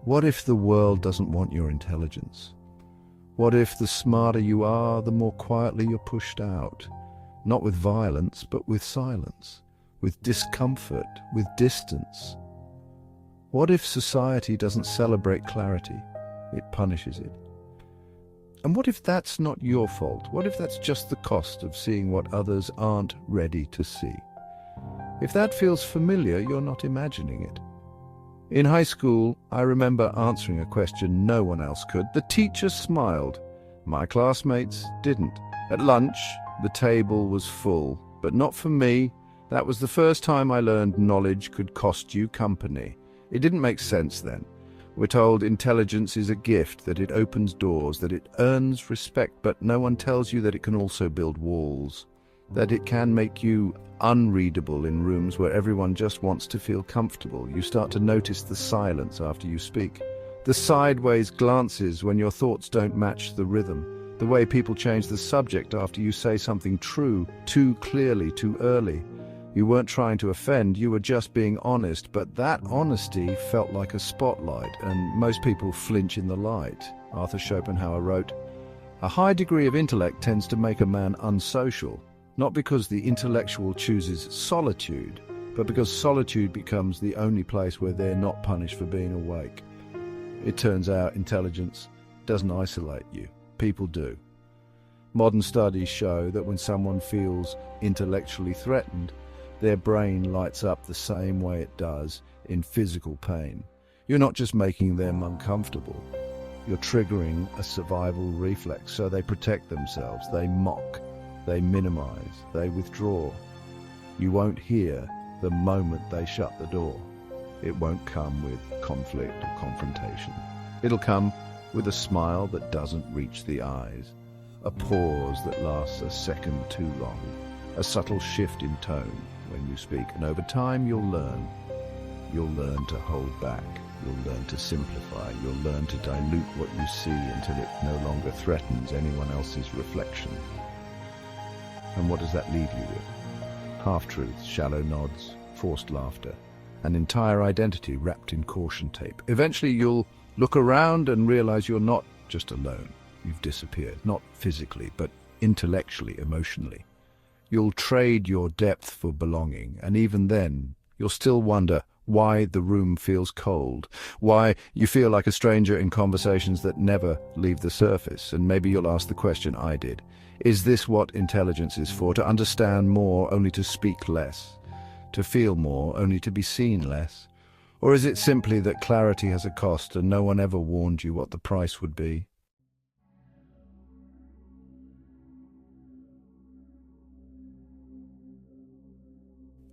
What if the world doesn't want your intelligence? What if the smarter you are, the more quietly you're pushed out? Not with violence, but with silence, with discomfort, with distance. What if society doesn't celebrate clarity? It punishes it. And what if that's not your fault? What if that's just the cost of seeing what others aren't ready to see? If that feels familiar, you're not imagining it. In high school, I remember answering a question no one else could. The teacher smiled. My classmates didn't. At lunch, the table was full, but not for me. That was the first time I learned knowledge could cost you company. It didn't make sense then. We're told intelligence is a gift, that it opens doors, that it earns respect, but no one tells you that it can also build walls, that it can make you unreadable in rooms where everyone just wants to feel comfortable. You start to notice the silence after you speak, the sideways glances when your thoughts don't match the rhythm, the way people change the subject after you say something true, too clearly, too early. You weren't trying to offend, you were just being honest, but that honesty felt like a spotlight, and most people flinch in the light. Arthur Schopenhauer wrote, "A high degree of intellect tends to make a man unsocial, not because the intellectual chooses solitude, but because solitude becomes the only place where they're not punished for being awake." It turns out intelligence doesn't isolate you. People do. Modern studies show that when someone feels intellectually threatened, their brain lights up the same way it does in physical pain. You're not just making them uncomfortable, you're triggering a survival reflex, so they protect themselves, they mock, they minimize, they withdraw. You won't hear the moment they shut the door. It won't come with conflict or confrontation. It'll come with a smile that doesn't reach the eyes, a pause that lasts a second too long, a subtle shift in tone when you speak, and over time you'll learn. You'll learn to hold back, you'll learn to simplify, you'll learn to dilute what you see until it no longer threatens anyone else's reflection. And what does that leave you with? Half-truths, shallow nods, forced laughter, an entire identity wrapped in caution tape. Eventually you'll look around and realize you're not just alone. You've disappeared, not physically, but intellectually, emotionally. You'll trade your depth for belonging, and even then, you'll still wonder why the room feels cold, why you feel like a stranger in conversations that never leave the surface. And maybe you'll ask the question I did. Is this what intelligence is for? To understand more, only to speak less? To feel more, only to be seen less? Or is it simply that clarity has a cost and no one ever warned you what the price would be?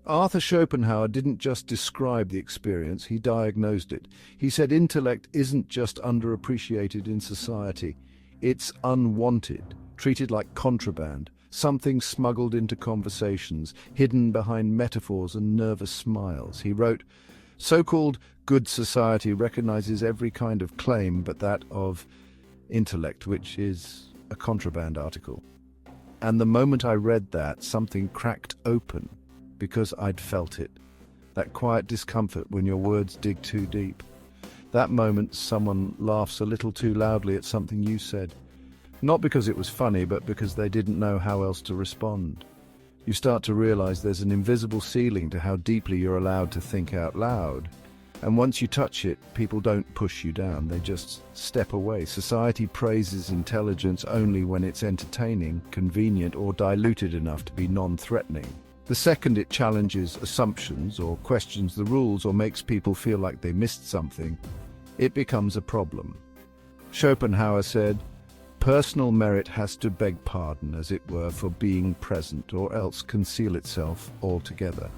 Arthur Schopenhauer didn't just describe the experience, he diagnosed it. He said intellect isn't just underappreciated in society, it's unwanted, treated like contraband, something smuggled into conversations, hidden behind metaphors and nervous smiles. He wrote, "So-called good society recognizes every kind of claim but that of intellect, which is a contraband article." And the moment I read that, something cracked open. Because I'd felt it. That quiet discomfort when your words dig too deep. That moment someone laughs a little too loudly at something you said. Not because it was funny, but because they didn't know how else to respond. You start to realize there's an invisible ceiling to how deeply you're allowed to think out loud. And once you touch it, people don't push you down, they just step away. Society praises intelligence only when it's entertaining, convenient, or diluted enough to be non-threatening. The second it challenges assumptions or questions the rules or makes people feel like they missed something, it becomes a problem. Schopenhauer said, "Personal merit has to beg pardon, as it were, for being present, or else conceal itself altogether."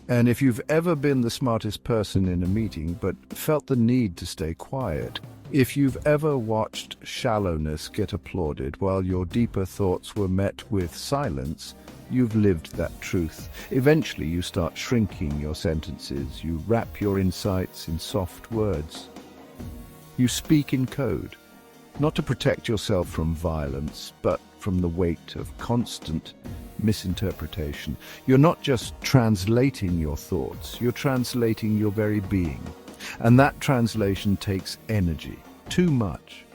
And if you've ever been the smartest person in a meeting but felt the need to stay quiet, if you've ever watched shallowness get applauded while your deeper thoughts were met with silence, you've lived that truth. Eventually you start shrinking your sentences, you wrap your insights in soft words. You speak in code, not to protect yourself from violence, but from the weight of constant misinterpretation. You're not just translating your thoughts, you're translating your very being. And that translation takes energy, too much.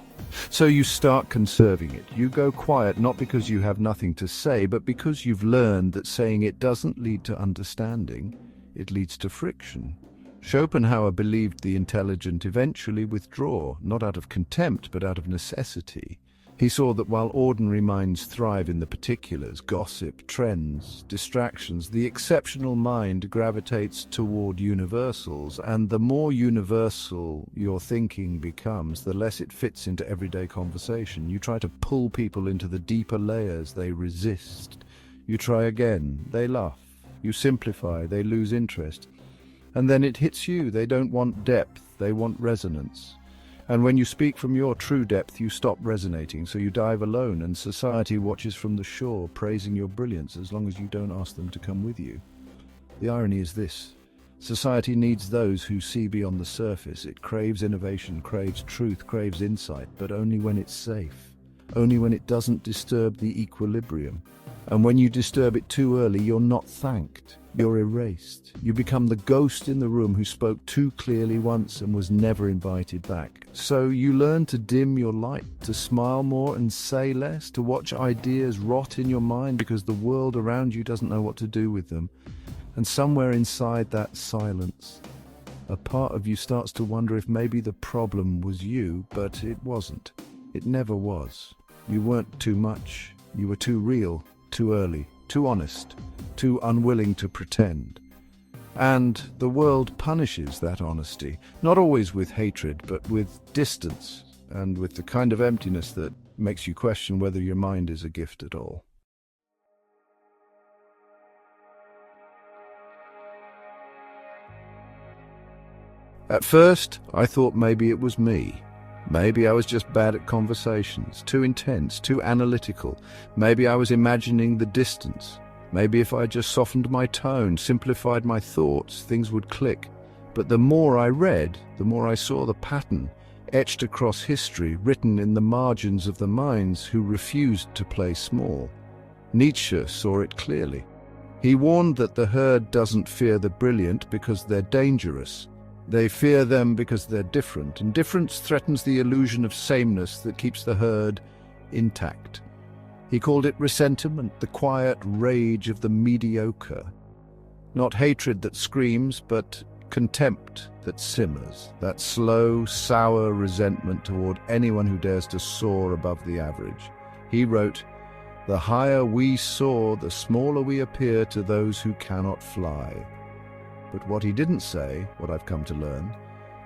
So you start conserving it. You go quiet, not because you have nothing to say, but because you've learned that saying it doesn't lead to understanding, it leads to friction. Schopenhauer believed the intelligent eventually withdraw, not out of contempt, but out of necessity. He saw that while ordinary minds thrive in the particulars, gossip, trends, distractions, the exceptional mind gravitates toward universals, and the more universal your thinking becomes, the less it fits into everyday conversation. You try to pull people into the deeper layers, they resist. You try again, they laugh. You simplify, they lose interest. And then it hits you, they don't want depth, they want resonance. And when you speak from your true depth, you stop resonating, so you dive alone, and society watches from the shore, praising your brilliance as long as you don't ask them to come with you. The irony is this: society needs those who see beyond the surface. It craves innovation, craves truth, craves insight, but only when it's safe, only when it doesn't disturb the equilibrium. And when you disturb it too early, you're not thanked. You're erased. You become the ghost in the room who spoke too clearly once and was never invited back. So you learn to dim your light, to smile more and say less, to watch ideas rot in your mind because the world around you doesn't know what to do with them. And somewhere inside that silence, a part of you starts to wonder if maybe the problem was you, but it wasn't. It never was. You weren't too much. You were too real, too early, too honest, too unwilling to pretend. And the world punishes that honesty, not always with hatred, but with distance, and with the kind of emptiness that makes you question whether your mind is a gift at all. At first, I thought maybe it was me. Maybe I was just bad at conversations, too intense, too analytical. Maybe I was imagining the distance. Maybe if I just softened my tone, simplified my thoughts, things would click. But the more I read, the more I saw the pattern, etched across history, written in the margins of the minds who refused to play small. Nietzsche saw it clearly. He warned that the herd doesn't fear the brilliant because they're dangerous. They fear them because they're different, and difference threatens the illusion of sameness that keeps the herd intact. He called it resentment, the quiet rage of the mediocre. Not hatred that screams, but contempt that simmers, that slow, sour resentment toward anyone who dares to soar above the average. He wrote, "The higher we soar, the smaller we appear to those who cannot fly." But what he didn't say, what I've come to learn,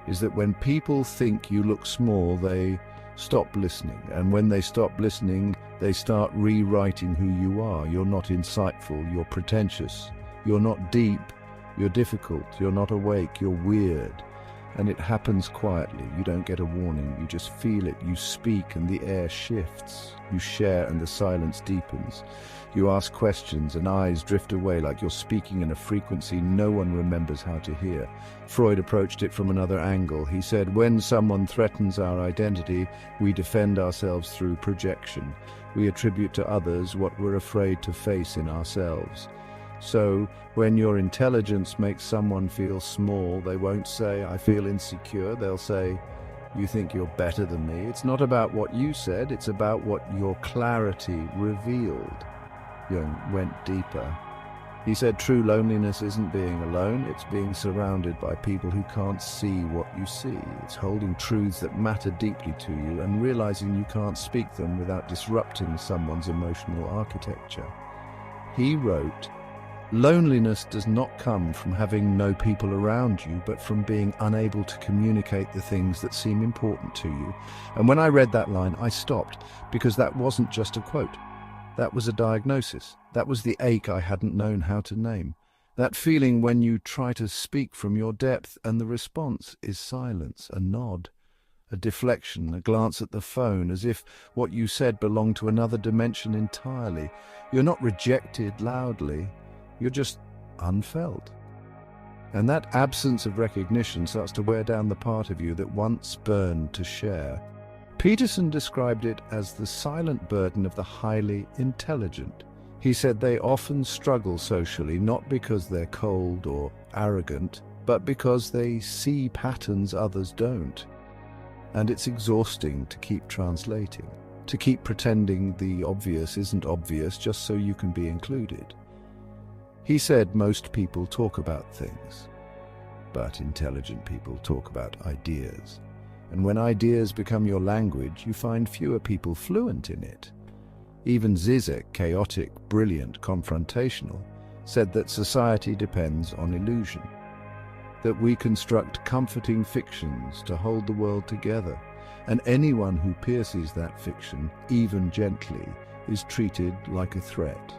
is that when people think you look small, they stop listening. And when they stop listening, they start rewriting who you are. You're not insightful, you're pretentious. You're not deep, you're difficult. You're not awake, you're weird. And it happens quietly. You don't get a warning. You just feel it. You speak and the air shifts. You share and the silence deepens. You ask questions and eyes drift away like you're speaking in a frequency no one remembers how to hear. Freud approached it from another angle. He said, when someone threatens our identity, we defend ourselves through projection. We attribute to others what we're afraid to face in ourselves. So, when your intelligence makes someone feel small, they won't say, "I feel insecure." They'll say, "You think you're better than me." It's not about what you said, it's about what your clarity revealed. Jung went deeper. He said true loneliness isn't being alone, it's being surrounded by people who can't see what you see. It's holding truths that matter deeply to you and realizing you can't speak them without disrupting someone's emotional architecture. He wrote, "Loneliness does not come from having no people around you, but from being unable to communicate the things that seem important to you." And when I read that line, I stopped, because that wasn't just a quote. That was a diagnosis. That was the ache I hadn't known how to name. That feeling when you try to speak from your depth and the response is silence, a nod, a deflection, a glance at the phone, as if what you said belonged to another dimension entirely. You're not rejected loudly. You're just unfelt. And that absence of recognition starts to wear down the part of you that once burned to share. Peterson described it as the silent burden of the highly intelligent. He said they often struggle socially, not because they're cold or arrogant, but because they see patterns others don't. And it's exhausting to keep translating, to keep pretending the obvious isn't obvious just so you can be included. He said most people talk about things, but intelligent people talk about ideas. And when ideas become your language, you find fewer people fluent in it. Even Zizek, chaotic, brilliant, confrontational, said that society depends on illusion, that we construct comforting fictions to hold the world together, and anyone who pierces that fiction, even gently, is treated like a threat.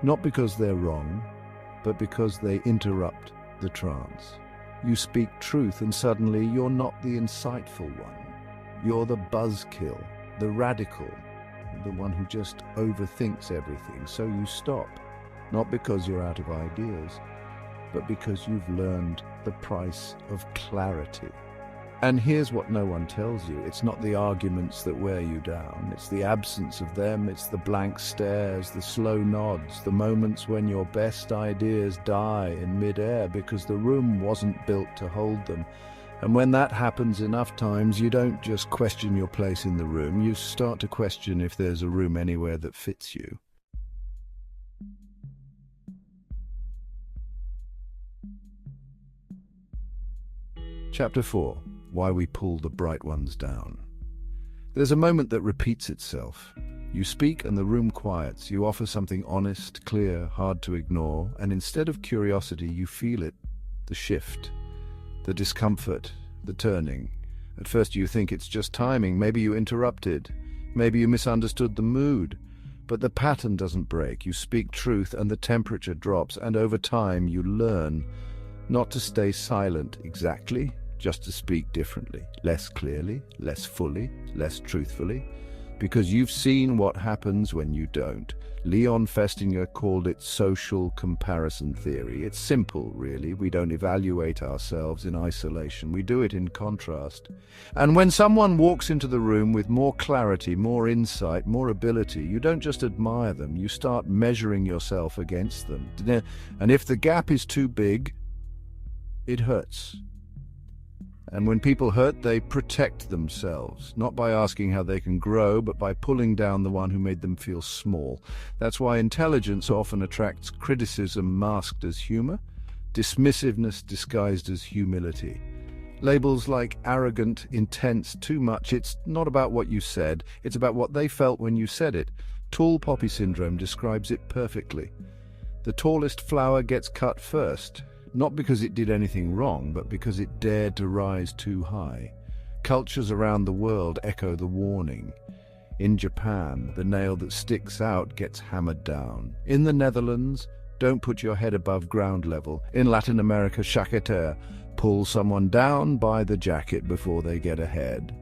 Not because they're wrong, but because they interrupt the trance. You speak truth and suddenly you're not the insightful one. You're the buzzkill, the radical, the one who just overthinks everything. So you stop, not because you're out of ideas, but because you've learned the price of clarity. And here's what no one tells you. It's not the arguments that wear you down. It's the absence of them. It's the blank stares, the slow nods, the moments when your best ideas die in midair because the room wasn't built to hold them. And when that happens enough times, you don't just question your place in the room. You start to question if there's a room anywhere that fits you. Chapter 4. Why we pull the bright ones down. There's a moment that repeats itself. You speak and the room quiets. You offer something honest, clear, hard to ignore, and instead of curiosity, you feel it, the shift, the discomfort, the turning. At first you think it's just timing. Maybe you interrupted. Maybe you misunderstood the mood. But the pattern doesn't break. You speak truth and the temperature drops, and over time you learn not to stay silent exactly, just to speak differently, less clearly, less fully, less truthfully, because you've seen what happens when you don't. Leon Festinger called it social comparison theory. It's simple, really. We don't evaluate ourselves in isolation. We do it in contrast. And when someone walks into the room with more clarity, more insight, more ability, you don't just admire them, you start measuring yourself against them. And if the gap is too big, it hurts. And when people hurt, they protect themselves, not by asking how they can grow, but by pulling down the one who made them feel small. That's why intelligence often attracts criticism masked as humor, dismissiveness disguised as humility. Labels like arrogant, intense, too much. It's not about what you said, it's about what they felt when you said it. Tall poppy syndrome describes it perfectly. The tallest flower gets cut first. Not because it did anything wrong, but because it dared to rise too high. Cultures around the world echo the warning. In Japan, the nail that sticks out gets hammered down. In the Netherlands, don't put your head above ground level. In Latin America, chaqueter, pull someone down by the jacket before they get ahead.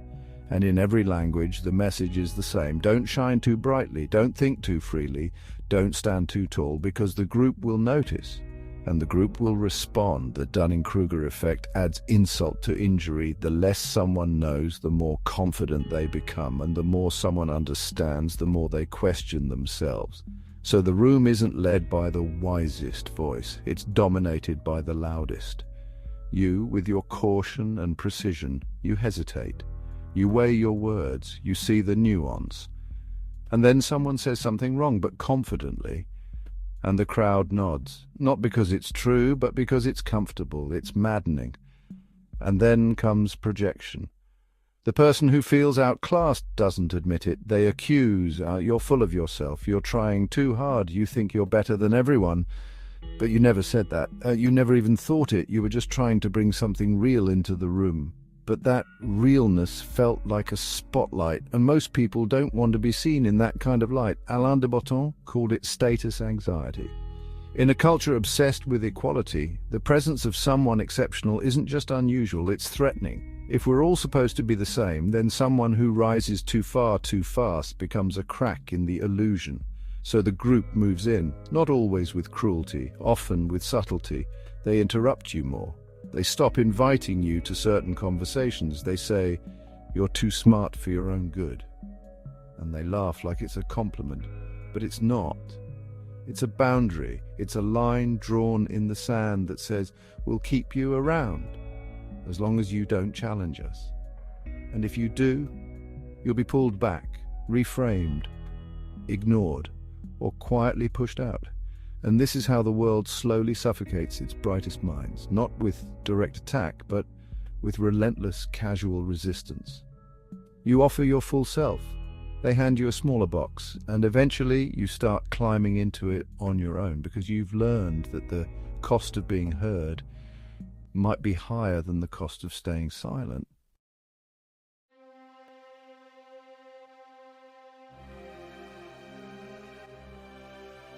And in every language, the message is the same. Don't shine too brightly, don't think too freely, don't stand too tall, because the group will notice. And the group will respond. The Dunning-Kruger effect adds insult to injury. The less someone knows, the more confident they become, and the more someone understands, the more they question themselves. So the room isn't led by the wisest voice, it's dominated by the loudest. You, with your caution and precision, you hesitate. You weigh your words, you see the nuance. And then someone says something wrong, but confidently, and the crowd nods, not because it's true, but because it's comfortable, it's maddening. And then comes projection. The person who feels outclassed doesn't admit it. They accuse, you're full of yourself, you're trying too hard, you think you're better than everyone. But you never said that. You never even thought it. You were just trying to bring something real into the room. But that realness felt like a spotlight, and most people don't want to be seen in that kind of light. Alain de Botton called it status anxiety. In a culture obsessed with equality, the presence of someone exceptional isn't just unusual, it's threatening. If we're all supposed to be the same, then someone who rises too far too fast becomes a crack in the illusion. So the group moves in, not always with cruelty, often with subtlety. They interrupt you more. They stop inviting you to certain conversations. They say, you're too smart for your own good. And they laugh like it's a compliment, but it's not. It's a boundary. It's a line drawn in the sand that says, we'll keep you around as long as you don't challenge us. And if you do, you'll be pulled back, reframed, ignored, or quietly pushed out. And this is how the world slowly suffocates its brightest minds, not with direct attack, but with relentless casual resistance. You offer your full self. They hand you a smaller box, and eventually you start climbing into it on your own because you've learned that the cost of being heard might be higher than the cost of staying silent.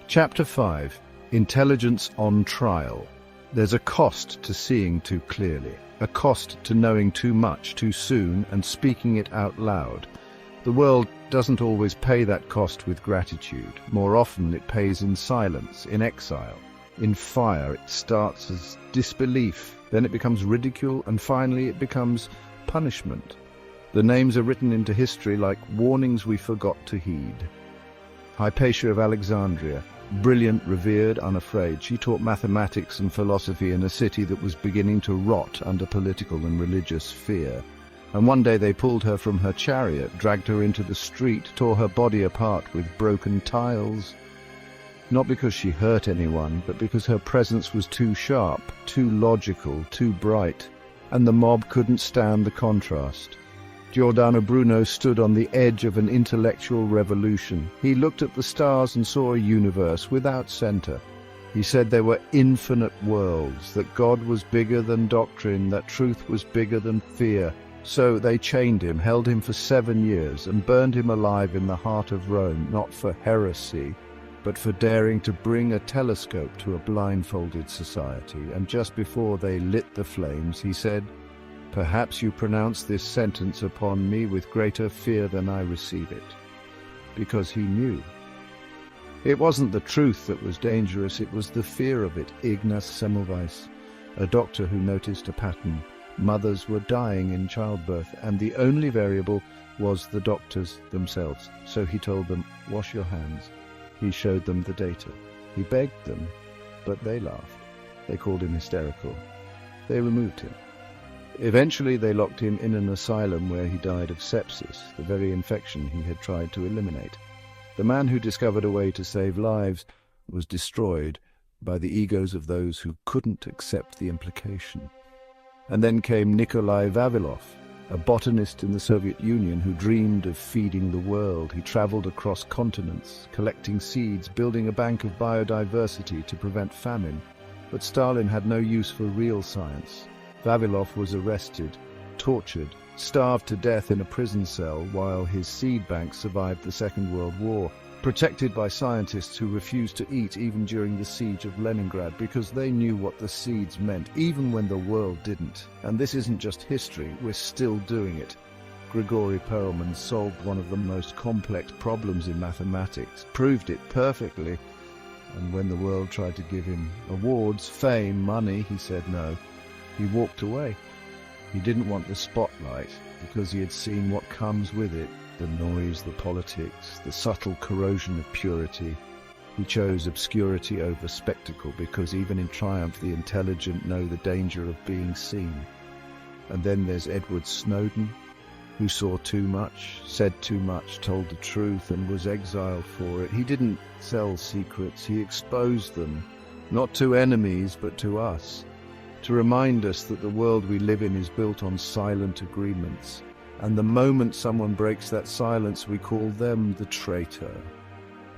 Chapter 5. Intelligence on Trial. There's a cost to seeing too clearly, a cost to knowing too much too soon and speaking it out loud. The world doesn't always pay that cost with gratitude. More often it pays in silence, in exile, in fire. It starts as disbelief, then it becomes ridicule, and finally it becomes punishment. The names are written into history like warnings we forgot to heed. Hypatia of Alexandria, brilliant, revered, unafraid. She taught mathematics and philosophy in a city that was beginning to rot under political and religious fear. And one day they pulled her from her chariot, dragged her into the street, tore her body apart with broken tiles. Not because she hurt anyone, but because her presence was too sharp, too logical, too bright, and the mob couldn't stand the contrast. Giordano Bruno stood on the edge of an intellectual revolution. He looked at the stars and saw a universe without center. He said there were infinite worlds, that God was bigger than doctrine, that truth was bigger than fear. So they chained him, held him for 7 years, and burned him alive in the heart of Rome, not for heresy, but for daring to bring a telescope to a blindfolded society. And just before they lit the flames, he said, "Perhaps you pronounce this sentence upon me with greater fear than I receive it." Because he knew. It wasn't the truth that was dangerous, it was the fear of it. Ignaz Semmelweis, a doctor who noticed a pattern. Mothers were dying in childbirth, and the only variable was the doctors themselves. So he told them, "Wash your hands." He showed them the data. He begged them, but they laughed. They called him hysterical. They removed him. Eventually they locked him in an asylum where he died of sepsis, the very infection he had tried to eliminate. The man who discovered a way to save lives was destroyed by the egos of those who couldn't accept the implication. And then came Nikolai Vavilov, a botanist in the Soviet Union who dreamed of feeding the world. He traveled across continents, collecting seeds, building a bank of biodiversity to prevent famine. But Stalin had no use for real science. Vavilov was arrested, tortured, starved to death in a prison cell while his seed bank survived the Second World War, protected by scientists who refused to eat even during the siege of Leningrad because they knew what the seeds meant, even when the world didn't. And this isn't just history, we're still doing it. Grigori Perelman solved one of the most complex problems in mathematics, proved it perfectly, and when the world tried to give him awards, fame, money, he said no. He walked away. He didn't want the spotlight because he had seen what comes with it. The noise, the politics, the subtle corrosion of purity. He chose obscurity over spectacle because even in triumph the intelligent know the danger of being seen. And then there's Edward Snowden, who saw too much, said too much, told the truth and was exiled for it. He didn't sell secrets, he exposed them, not to enemies but to us, to remind us that the world we live in is built on silent agreements. And the moment someone breaks that silence, we call them the traitor.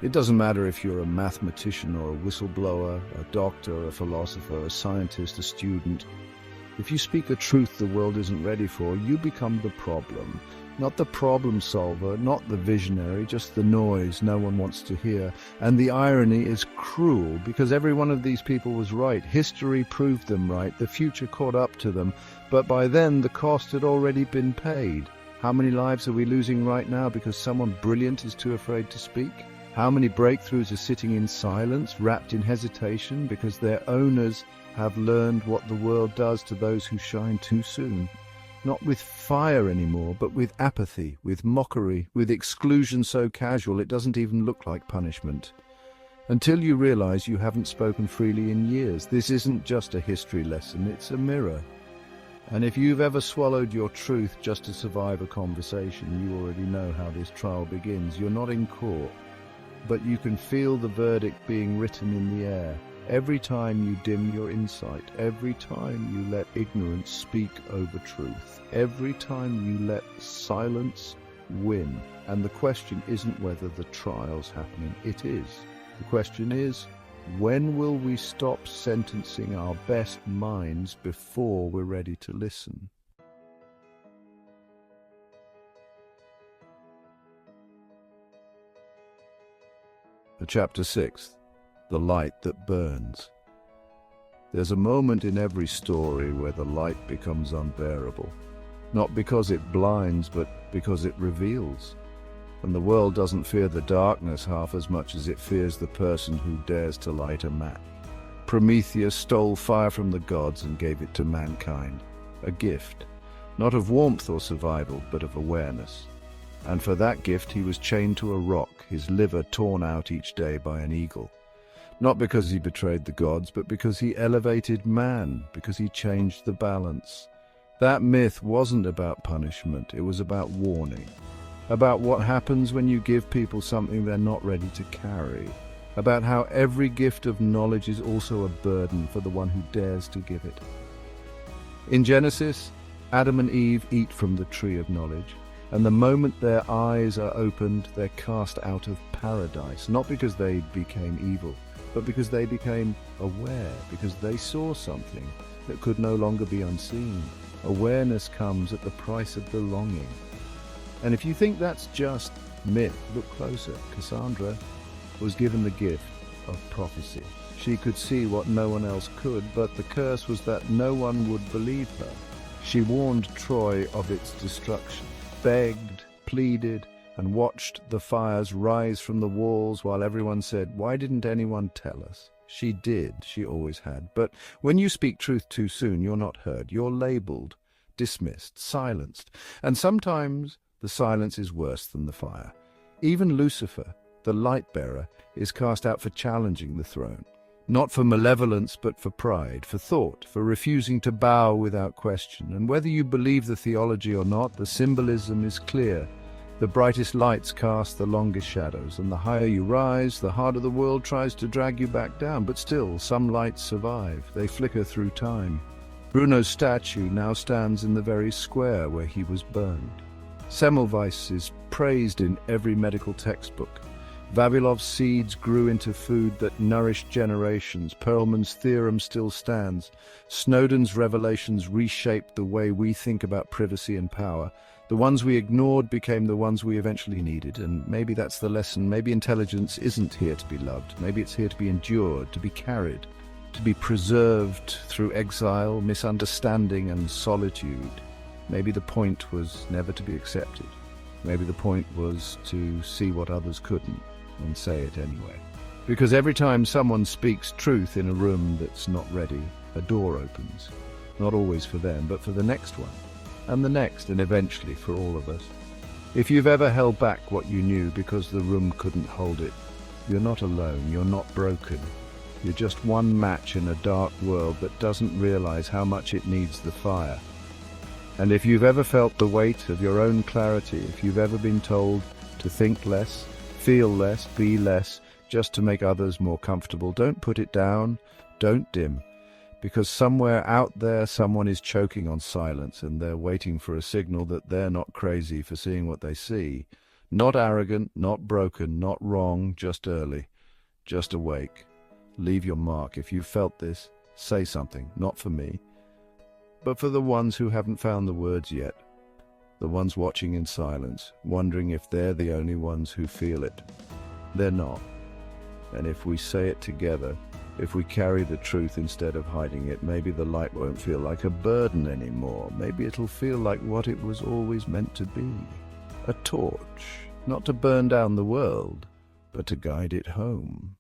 It doesn't matter if you're a mathematician or a whistleblower, a doctor, a philosopher, a scientist, a student. If you speak a truth the world isn't ready for, you become the problem. Not the problem solver, not the visionary, just the noise no one wants to hear. And the irony is cruel, because every one of these people was right. History proved them right. The future caught up to them. But by then, the cost had already been paid. How many lives are we losing right now because someone brilliant is too afraid to speak? How many breakthroughs are sitting in silence, wrapped in hesitation, because their owners have learned what the world does to those who shine too soon? Not with fire anymore, but with apathy, with mockery, with exclusion so casual it doesn't even look like punishment. until you realize you haven't spoken freely in years. This isn't just a history lesson, it's a mirror. And if you've ever swallowed your truth just to survive a conversation, you already know how this trial begins. You're not in court, but you can feel the verdict being written in the air. Every time you dim your insight, every time you let ignorance speak over truth, every time you let silence win. And the question isn't whether the trial's happening, it is. The question is, when will we stop sentencing our best minds before we're ready to listen? Chapter 6. The light that burns. There's a moment in every story where the light becomes unbearable, not because it blinds, but because it reveals. And the world doesn't fear the darkness half as much as it fears the person who dares to light a match. Prometheus stole fire from the gods and gave it to mankind, a gift, not of warmth or survival, but of awareness. And for that gift he was chained to a rock, his liver torn out each day by an eagle. Not because he betrayed the gods, but because he elevated man, because he changed the balance. That myth wasn't about punishment, it was about warning. About what happens when you give people something they're not ready to carry. About how every gift of knowledge is also a burden for the one who dares to give it. In Genesis, Adam and Eve eat from the tree of knowledge, and the moment their eyes are opened, they're cast out of paradise, not because they became evil, but because they became aware, because they saw something that could no longer be unseen. Awareness comes at the price of belonging. And if you think that's just myth, look closer. Cassandra was given the gift of prophecy. She could see what no one else could, but the curse was that no one would believe her. She warned Troy of its destruction, begged, pleaded, and watched the fires rise from the walls while everyone said, "Why didn't anyone tell us?" She did, she always had. But when you speak truth too soon, you're not heard. You're labeled, dismissed, silenced. And sometimes the silence is worse than the fire. Even Lucifer, the light-bearer, is cast out for challenging the throne. Not for malevolence, but for pride, for thought, for refusing to bow without question. And whether you believe the theology or not, the symbolism is clear. The brightest lights cast the longest shadows, and the higher you rise, the harder the world tries to drag you back down. But still, some lights survive. They flicker through time. Bruno's statue now stands in the very square where he was burned. Semmelweis is praised in every medical textbook. Vavilov's seeds grew into food that nourished generations. Perelman's theorem still stands. Snowden's revelations reshaped the way we think about privacy and power. The ones we ignored became the ones we eventually needed, and maybe that's the lesson. Maybe intelligence isn't here to be loved. Maybe it's here to be endured, to be carried, to be preserved through exile, misunderstanding, and solitude. Maybe the point was never to be accepted. Maybe the point was to see what others couldn't and say it anyway. Because every time someone speaks truth in a room that's not ready, a door opens. Not always for them, but for the next one. And the next, and eventually for all of us. If you've ever held back what you knew because the room couldn't hold it, you're not alone, you're not broken. You're just one match in a dark world that doesn't realize how much it needs the fire. And if you've ever felt the weight of your own clarity, if you've ever been told to think less, feel less, be less, just to make others more comfortable, don't put it down, don't dim. Because somewhere out there, someone is choking on silence, and they're waiting for a signal that they're not crazy for seeing what they see. Not arrogant, not broken, not wrong, just early, just awake. Leave your mark. If you've felt this, say something, not for me, but for the ones who haven't found the words yet. The ones watching in silence, wondering if they're the only ones who feel it. They're not. And if we say it together, if we carry the truth instead of hiding it, maybe the light won't feel like a burden anymore. Maybe it'll feel like what it was always meant to be. A torch, not to burn down the world, but to guide it home.